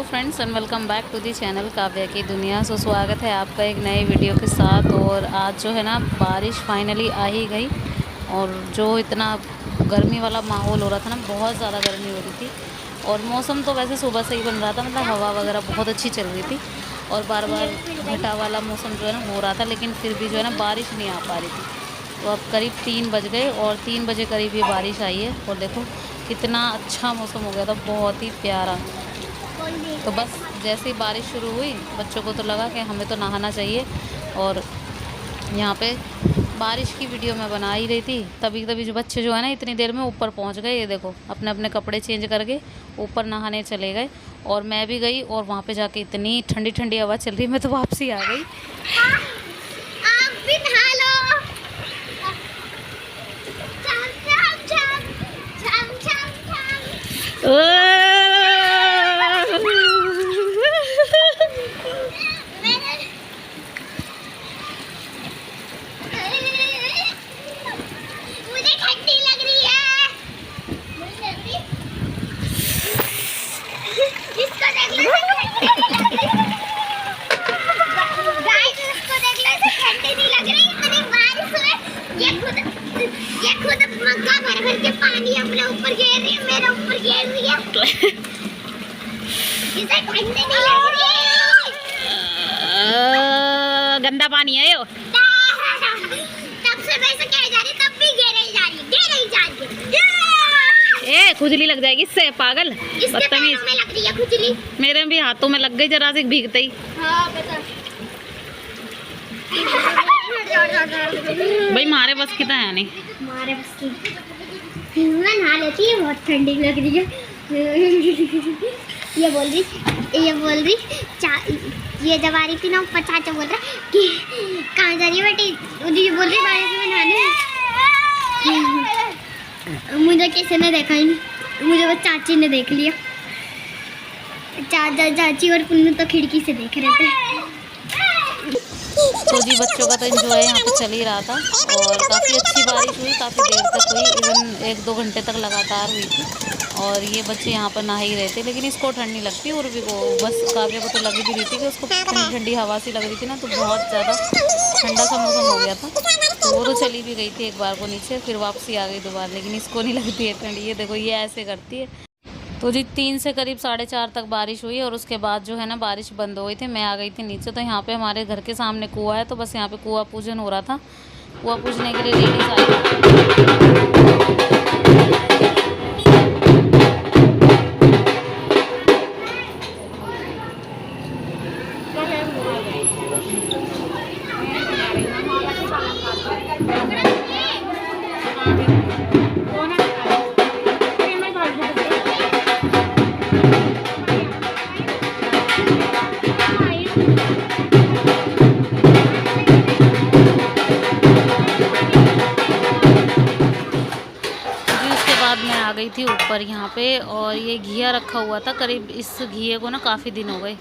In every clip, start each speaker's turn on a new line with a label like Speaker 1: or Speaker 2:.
Speaker 1: Friends and welcome back to the channel Kavya की दुनिया। स्वागत है आपका एक नए वीडियो के साथ। और आज जो है ना बारिश फाइनली आ ही गई। और जो इतना गर्मी वाला माहौल हो रहा था ना, बहुत ज़्यादा गर्मी हो रही थी। और मौसम तो वैसे सुबह से ही बन रहा था, मतलब हवा वगैरह बहुत अच्छी चल रही थी और बार बार घटा वाला मौसम जो है ना हो रहा था, लेकिन फिर भी जो है ना बारिश नहीं आ पा रही थी। तो अब करीब 3 बज गए और 3 बजे करीब ये बारिश आई है। और देखो कितना अच्छा मौसम हो गया था, बहुत ही प्यारा। तो बस जैसे ही बारिश शुरू हुई, बच्चों को तो लगा कि हमें तो नहाना चाहिए। और यहाँ पे बारिश की वीडियो मैं बना ही रही थी, तभी तभी जो बच्चे जो है ना इतनी देर में ऊपर पहुँच गए। ये देखो अपने अपने कपड़े चेंज करके ऊपर नहाने चले गए और मैं भी गई। और वहाँ पे जाके इतनी ठंडी ठंडी हवा चल रही, मैं तो वापसी आ गई।
Speaker 2: आप भी नहा लो। मुझे ठंडी लग रही है। इसको देख लो, गाइस इसको देख लो, इसे ठंडी नहीं लग रही। इतनी बारिश हुई, ये खुद मग्गा भर भर के पानी अपने ऊपर गिर रही है, मेरे ऊपर गिर रही है। इसे ठंडी नहीं लग रही।
Speaker 1: गंदा पानी है यो।
Speaker 2: तब से मैं इसे कह जा रही, तब भी गिर ही जा रही है।
Speaker 1: ए खुजली लग जाएगी इससे, पागल
Speaker 2: इसके पैरों में लग रही है खुजली।
Speaker 1: मेरे भी हाथों में लग गई जरा से भीगते ही।
Speaker 2: हाँ बता।
Speaker 1: भाई मारे बस की तो है नहीं।
Speaker 2: मारे बस की मैं नहा लेती है, बहुत ठंडी लग रही है। ये बोल रही ये जब आ रही थी ना, ऊपर चाचा बोल रहा कि कहाँ जा रही है बेटी। ये बोल रही बारिश में नहाने। मुझे किसी ने देखा ही नहीं, मुझे बस चाची ने देख लिया। चाचा चाची और पुन्नू तो खिड़की से देख रहे थे।
Speaker 1: तो जी बच्चों का तो एंजॉय यहाँ पे चल ही रहा था और काफ़ी अच्छी बारिश हुई, काफ़ी देर तक हुई, इवन 1-2 घंटे तक लगातार हुई थी। और ये बच्चे यहाँ पर नहा ही रहे थे, लेकिन इसको ठंड नहीं लगती। और भी वो बस काव्या को तो लगी भी रही थी कि उसको ठंडी ठंडी हवा सी लग रही थी ना, तो बहुत ज़्यादा ठंडा सा मौसम हो गया था। तो वो तो चली भी गई थी एक बार को नीचे, फिर वापसी आ गई दोबारा, लेकिन इसको नहीं लगती है ठंडी। ये देखो ये ऐसे करती है। तो जी 3 से करीब 4:30 तक बारिश हुई और उसके बाद जो है ना बारिश बंद हो गई थी। मैं आ गई थी नीचे। तो यहाँ पे हमारे घर के सामने कुआं है, तो बस यहाँ पे कुआं पूजन हो रहा था। कुआं पूजने के लिए लेडीज आई। मैं आ गई थी ऊपर यहाँ पे और ये घिया रखा हुआ था। करीब इस घिए को ना काफ़ी दिन हो गए,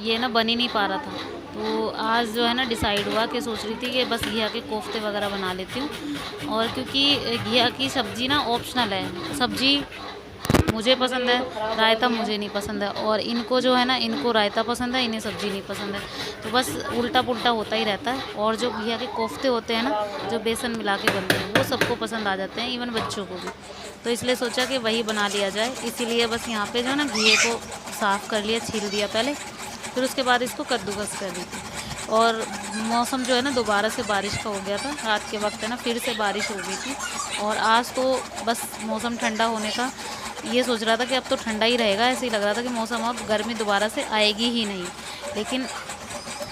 Speaker 1: ये ना बन ही नहीं पा रहा था। तो आज जो है ना डिसाइड हुआ कि सोच रही थी कि बस घिया के कोफ्ते वगैरह बना लेती हूँ। और क्योंकि घिया की सब्ज़ी ना ऑप्शनल है, सब्ज़ी मुझे पसंद है, रायता मुझे नहीं पसंद है। और इनको जो है ना, इनको रायता पसंद है, इन्हें सब्ज़ी नहीं पसंद है। तो बस उल्टा पुल्टा होता ही रहता है। और जो घिया के कोफ्ते होते हैं ना, जो बेसन मिला के बनते हैं, वो सबको पसंद आ जाते हैं, इवन बच्चों को भी। तो इसलिए सोचा कि वही बना लिया जाए। इसीलिए बस यहाँ पे जो है ना घिए को साफ़ कर लिया, छील दिया पहले, फिर उसके बाद इसको कद्दूकस कर दी थी। और मौसम जो है ना दोबारा से बारिश का हो गया था, रात के वक्त है ना फिर से बारिश हो गई थी। और आज तो बस मौसम ठंडा होने का ये सोच रहा था कि अब तो ठंडा ही रहेगा। ऐसे ही लग रहा था कि मौसम अब गर्मी दोबारा से आएगी ही नहीं। लेकिन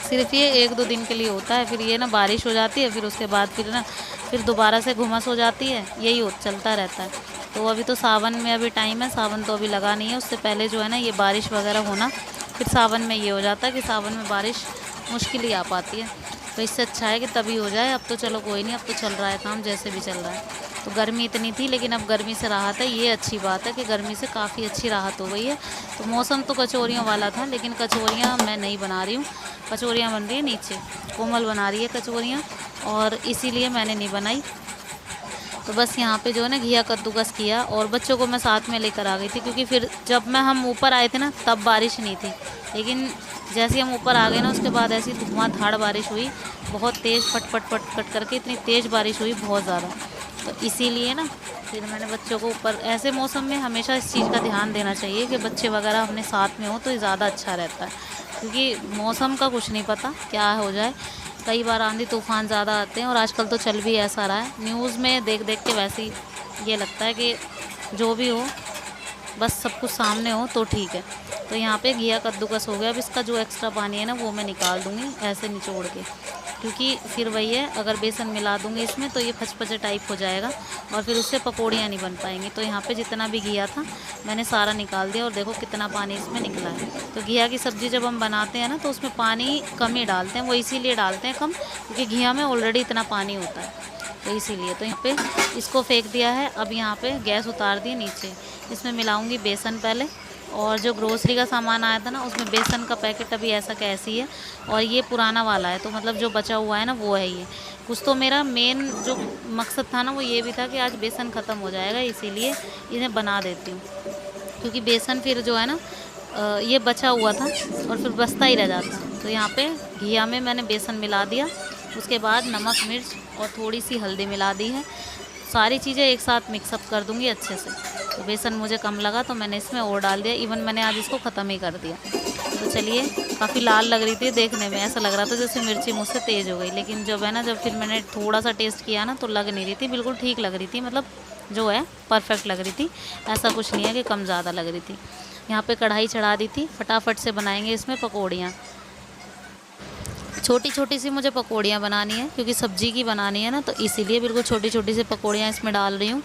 Speaker 1: सिर्फ ये 1-2 दिन के लिए होता है, फिर ये ना बारिश हो जाती है, फिर उसके बाद फिर दोबारा से घुमस हो जाती है। यही चलता रहता है। तो अभी तो सावन में अभी टाइम है, सावन तो अभी लगा नहीं है। उससे पहले जो है ना ये बारिश वगैरह होना, फिर सावन में ये हो जाता है कि सावन में बारिश मुश्किल ही आ पाती है। तो इससे अच्छा है कि तभी हो जाए। अब तो चलो कोई नहीं, अब तो चल रहा है काम जैसे भी चल रहा है। तो गर्मी इतनी थी, लेकिन अब गर्मी से राहत है। ये अच्छी बात है कि गर्मी से काफ़ी अच्छी राहत हो गई है। तो मौसम तो कचौरियों वाला था, लेकिन कचौरियाँ मैं नहीं बना रही हूँ। कचौरियाँ बन रही है नीचे, कोमल बना रही है कचौरियाँ, और इसीलिए मैंने नहीं बनाई। तो बस यहाँ पे जो है ना घिया कद्दूकस किया और बच्चों को मैं साथ में लेकर आ गई थी, क्योंकि फिर जब हम ऊपर आए थे ना तब बारिश नहीं थी, लेकिन जैसे ही हम ऊपर आ गए ना उसके बाद ऐसी धुआंधार बारिश हुई, बहुत तेज़ फट फट फट फट करके इतनी तेज़ बारिश हुई बहुत ज़्यादा। तो इसीलिए ना फिर मैंने बच्चों को ऊपर, ऐसे मौसम में हमेशा इस चीज़ का ध्यान देना चाहिए कि बच्चे वगैरह अपने साथ में हो तो ज़्यादा अच्छा रहता है, क्योंकि मौसम का कुछ नहीं पता क्या हो जाए। कई बार आंधी तूफान ज़्यादा आते हैं और आजकल तो चल भी ऐसा रहा है, न्यूज़ में देख देख के वैसे ही ये लगता है कि जो भी हो बस सब कुछ सामने हो तो ठीक है। तो यहाँ पे घिया कद्दूकस हो गया। अब इसका जो एक्स्ट्रा पानी है ना वो मैं निकाल दूँगी ऐसे निचोड़ के, क्योंकि फिर वही है, अगर बेसन मिला दूँगी इसमें तो ये फचफचे टाइप हो जाएगा और फिर उससे पकौड़ियाँ नहीं बन पाएंगी। तो यहाँ पे जितना भी घिया था मैंने सारा निकाल दिया और देखो कितना पानी इसमें निकला है। तो घिया की सब्ज़ी जब हम बनाते हैं ना तो उसमें पानी कम ही डालते हैं, वो इसीलिए डालते हैं कम क्योंकि घिया में ऑलरेडी इतना पानी होता है, तो इसीलिए। तो यहाँ पे इसको फेंक दिया है। अब यहाँ पे गैस उतार दी नीचे। इसमें मिलाऊंगी बेसन पहले, और जो ग्रोसरी का सामान आया था ना उसमें बेसन का पैकेट अभी ऐसा कैसी है, और ये पुराना वाला है, तो मतलब जो बचा हुआ है ना वो है ये। कुछ तो मेरा मेन जो मकसद था ना वो ये भी था कि आज बेसन ख़त्म हो जाएगा, इसीलिए इन्हें बना देती हूँ, क्योंकि बेसन फिर जो है ना ये बचा हुआ था और फिर बचता ही रह जाता। तो यहाँ पे घिया में मैंने बेसन मिला दिया, उसके बाद नमक मिर्च और थोड़ी सी हल्दी मिला दी है। सारी चीज़ें एक साथ मिक्सअप कर दूँगी अच्छे से। तो बेसन मुझे कम लगा तो मैंने इसमें और डाल दिया, इवन मैंने आज इसको ख़त्म ही कर दिया। तो चलिए, काफ़ी लाल लग रही थी देखने में, ऐसा लग रहा था जैसे मिर्ची मुझसे तेज़ हो गई, लेकिन जब फिर मैंने थोड़ा सा टेस्ट किया ना तो लग नहीं रही थी, बिल्कुल ठीक लग रही थी, मतलब जो है परफेक्ट लग रही थी, ऐसा कुछ नहीं है कि कम ज़्यादा लग रही थी। यहाँ पे कढ़ाई चढ़ा दी थी, फटाफट से बनाएंगे इसमें पकौड़ियाँ। छोटी छोटी सी मुझे पकौड़ियाँ बनानी है क्योंकि सब्ज़ी की बनानी है ना, तो इसीलिए बिल्कुल छोटी छोटी सी पकौड़ियाँ इसमें डाल रही हूँ।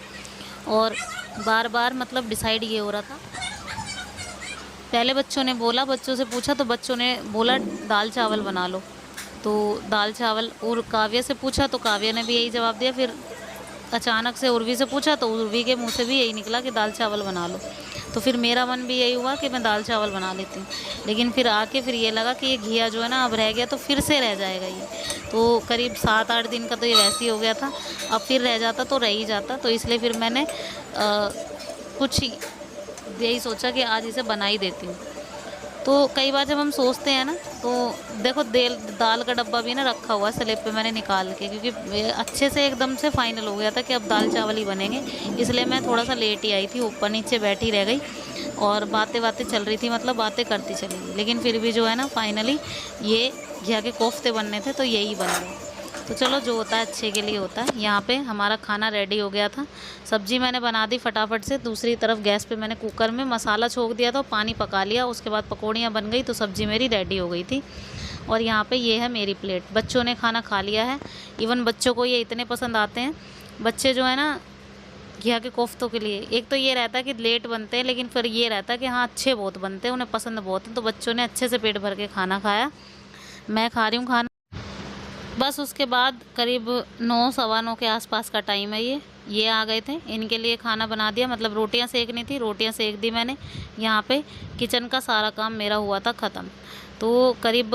Speaker 1: और बार बार मतलब डिसाइड ये हो रहा था, पहले बच्चों से पूछा तो बच्चों ने बोला दाल चावल बना लो, तो दाल चावल। और काव्या से पूछा तो काव्या ने भी यही जवाब दिया। फिर अचानक से उर्वी से पूछा तो उर्वी के मुंह से भी यही निकला कि दाल चावल बना लो। तो फिर मेरा मन भी यही हुआ कि मैं दाल चावल बना लेती हूँ, लेकिन फिर ये लगा कि ये घिया जो है ना अब रह गया तो फिर से रह जाएगा ये। तो करीब 7-8 दिन का तो ये वैसे ही हो गया था, अब फिर रह जाता तो रह ही जाता। तो इसलिए फिर मैंने कुछ यही सोचा कि आज इसे बना ही देती हूँ। तो कई बार जब हम सोचते हैं ना तो देखो दाल का डब्बा भी ना रखा हुआ है स्लैब पे मैंने निकाल के, क्योंकि अच्छे से एकदम से फाइनल हो गया था कि अब दाल चावल ही बनेंगे, इसलिए मैं थोड़ा सा लेट ही आई थी, ऊपर नीचे बैठी रह गई और बातें चल रही थी, मतलब बातें करती चली गई। लेकिन फिर भी जो है ना फाइनली ये घिया के कोफ्ते बनने थे तो यही बन गए। तो चलो, जो होता है अच्छे के लिए होता है। यहाँ पे हमारा खाना रेडी हो गया था, सब्जी मैंने बना दी फटाफट से। दूसरी तरफ गैस पे मैंने कुकर में मसाला छोक दिया था, पानी पका लिया, उसके बाद पकौड़ियाँ बन गई तो सब्जी मेरी रेडी हो गई थी। और यहाँ पे ये है मेरी प्लेट। बच्चों ने खाना खा लिया है, इवन बच्चों को ये इतने पसंद आते हैं। बच्चे जो है ना घिया के कोफ्तों के लिए, एक तो ये रहता है कि लेट बनते हैं, लेकिन फिर ये रहता है कि हाँ अच्छे बहुत बनते हैं, उन्हें पसंद बहुत है। तो बच्चों ने अच्छे से पेट भर के खाना खाया, मैं खा रही हूँ खाना। बस उसके बाद करीब 9 सवा 9 के आसपास का टाइम है। ये आ गए थे, इनके लिए खाना बना दिया, मतलब रोटियां सेकनी थी, रोटियां सेक दी मैंने। यहाँ पे किचन का सारा काम मेरा हुआ था ख़त्म। तो करीब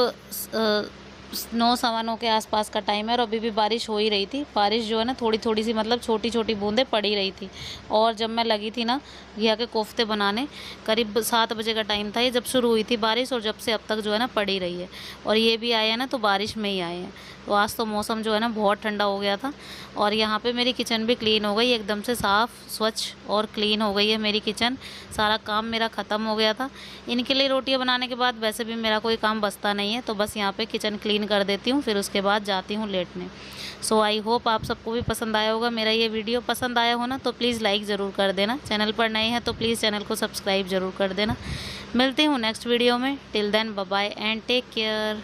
Speaker 1: 9 सवा 9 के आसपास का टाइम है और अभी भी बारिश हो ही रही थी। बारिश जो है ना थोड़ी थोड़ी सी, मतलब छोटी छोटी बूंदें पड़ ही रही थी। और जब मैं लगी थी ना घिया के कोफ्ते बनाने, करीब 7 बजे का टाइम था ये जब शुरू हुई थी बारिश, और जब से अब तक जो है ना पड़ ही रही है। और ये भी आए हैं ना तो बारिश में ही आए हैं। तो आज तो मौसम जो है ना बहुत ठंडा हो गया था। और यहाँ पे मेरी किचन भी क्लीन हो गई, एकदम से साफ़ स्वच्छ और क्लीन हो गई है मेरी किचन। सारा काम मेरा ख़त्म हो गया था। इनके लिए रोटियाँ बनाने के बाद वैसे भी मेरा कोई काम बचता नहीं है, तो बस यहाँ पे किचन क्लीन कर देती हूँ, फिर उसके बाद जाती हूँ लेटने। सो आई होप आप सबको भी पसंद आया होगा मेरा ये वीडियो। पसंद आया हो ना तो प्लीज़ लाइक ज़रूर कर देना, चैनल पर नए हैं तो प्लीज़ चैनल को सब्सक्राइब ज़रूर कर देना। मिलती हूँ नेक्स्ट वीडियो में। Till then bye bye and take care.